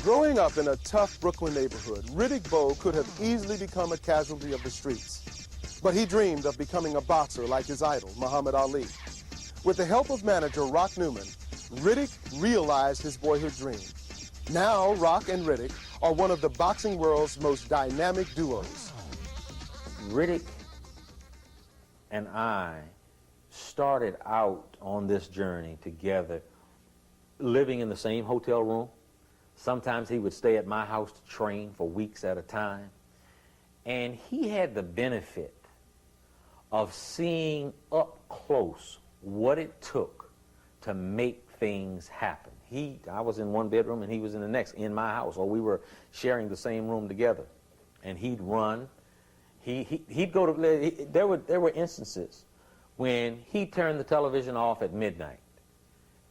Growing up in a tough Brooklyn neighborhood, Riddick Bowe could have easily become a casualty of the streets. But he dreamed of becoming a boxer like his idol, Muhammad Ali. With the help of manager Rock Newman, Riddick realized his boyhood dream. Now, Rock and Riddick are one of the boxing world's most dynamic duos. Riddick and I started out on this journey together, living in the same hotel room. Sometimes he would stay at my house to train for weeks at a time. And he had the benefit of seeing up close what it took to make things happen. I was in one bedroom and he was in the next in my house, or we were sharing the same room together. And he'd run. He'd go to, there were instances when he turned the television off at midnight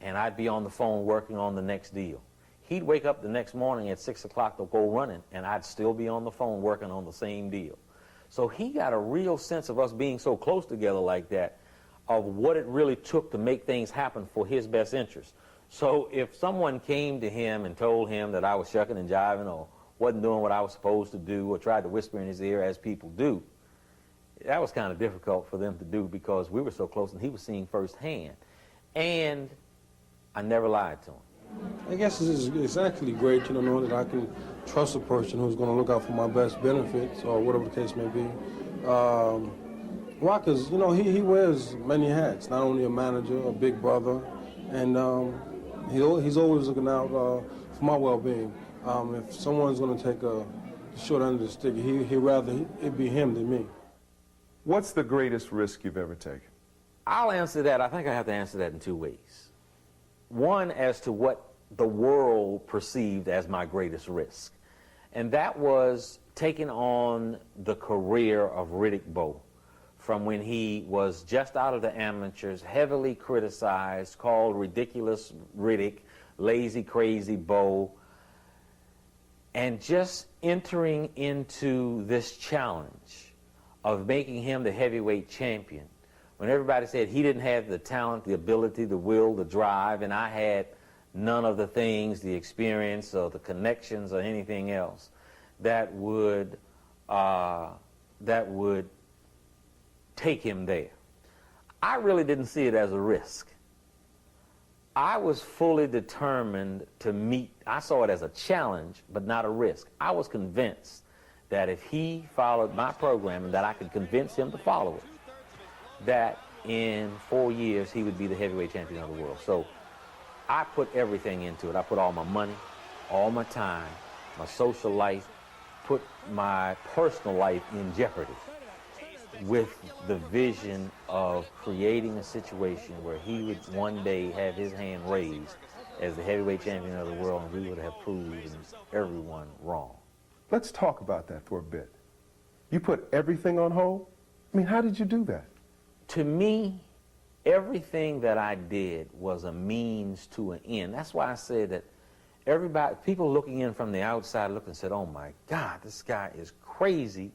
and I'd be on the phone working on the next deal. He'd wake up the next morning at 6 o'clock to go running, and I'd still be on the phone working on the same deal. So he got a real sense of us being so close together like that, of what it really took to make things happen for his best interest. So if someone came to him and told him that I was shucking and jiving or wasn't doing what I was supposed to do or tried to whisper in his ear as people do, that was kind of difficult for them to do because we were so close and he was seeing firsthand. And I never lied to him. I guess it's actually great, knowing that I can trust a person who's going to look out for my best benefits or whatever the case may be. Rock is, he wears many hats, not only a manager, a big brother, and he's always looking out for my well-being. If someone's going to take the short end of the stick, he'd rather it be him than me. What's the greatest risk you've ever taken? I'll answer that. I think I have to answer that in two ways. One, as to what the world perceived as my greatest risk. And that was taking on the career of Riddick Bowe from when he was just out of the amateurs, heavily criticized, called ridiculous Riddick, lazy, crazy Bowe, and just entering into this challenge of making him the heavyweight champion. When everybody said he didn't have the talent, the ability, the will, the drive, and I had none of the things, the experience or the connections or anything else that would take him there. I really didn't see it as a risk. I was fully determined to meet. I saw it as a challenge, but not a risk. I was convinced that if he followed my program and that I could convince him to follow it, that in 4 years he would be the heavyweight champion of the world. So I put everything into it. I put all my money, all my time, my social life, put my personal life in jeopardy with the vision of creating a situation where he would one day have his hand raised as the heavyweight champion of the world, and we would have proven everyone wrong. Let's talk about that for a bit. You put everything on hold? I mean, how did you do that? To me, everything that I did was a means to an end. That's why I said that everybody, people looking in from the outside looked and said, oh my God, this guy is crazy.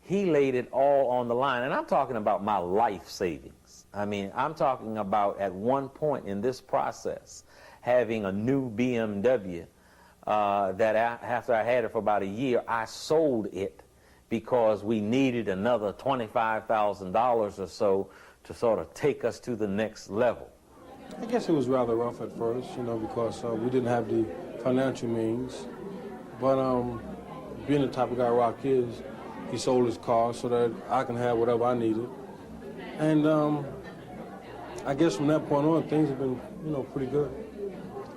He laid it all on the line. And I'm talking about my life savings. I mean, I'm talking about at one point in this process, having a new BMW that after I had it for about a year, I sold it because we needed another $25,000 or so to sort of take us to the next level. I guess it was rather rough at first, because we didn't have the financial means. But being the type of guy Rock is, he sold his car so that I can have whatever I needed. And I guess from that point on, things have been, pretty good.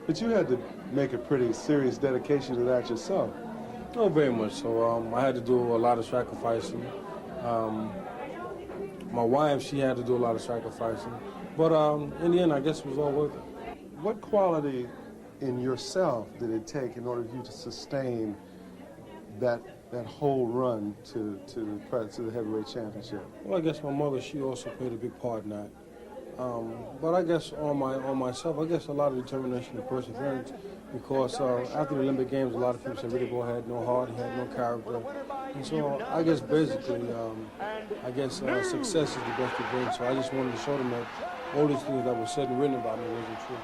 But you had to make a pretty serious dedication to that yourself. Oh, very much so. I had to do a lot of sacrificing. My wife, she had to do a lot of sacrificing. But in the end, I guess it was all worth it. What quality in yourself did it take in order for you to sustain that whole run to the heavyweight championship? Well, I guess my mother, she also played a big part in that. But I guess on myself, I guess a lot of determination and perseverance, because after the Olympic Games, a lot of people said Riddick Bowe had no heart, he had no character. And so I guess basically, success is the best to bring. So I just wanted to show them that all these things that were said and written about me wasn't true.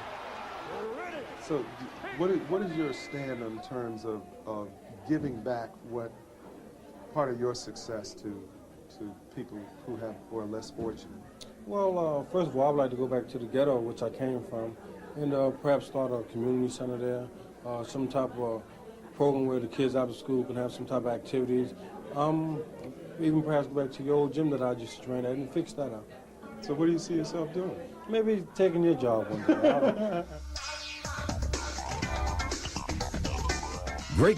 So what is your stand in terms of giving back what part of your success to people who are less fortunate? Well, first of all, I'd like to go back to the ghetto, which I came from, and perhaps start a community center there, some type of program where the kids out of school can have some type of activities. Even perhaps go back to your old gym that I used to train at and fix that up. So what do you see yourself doing? Maybe taking your job one day. Great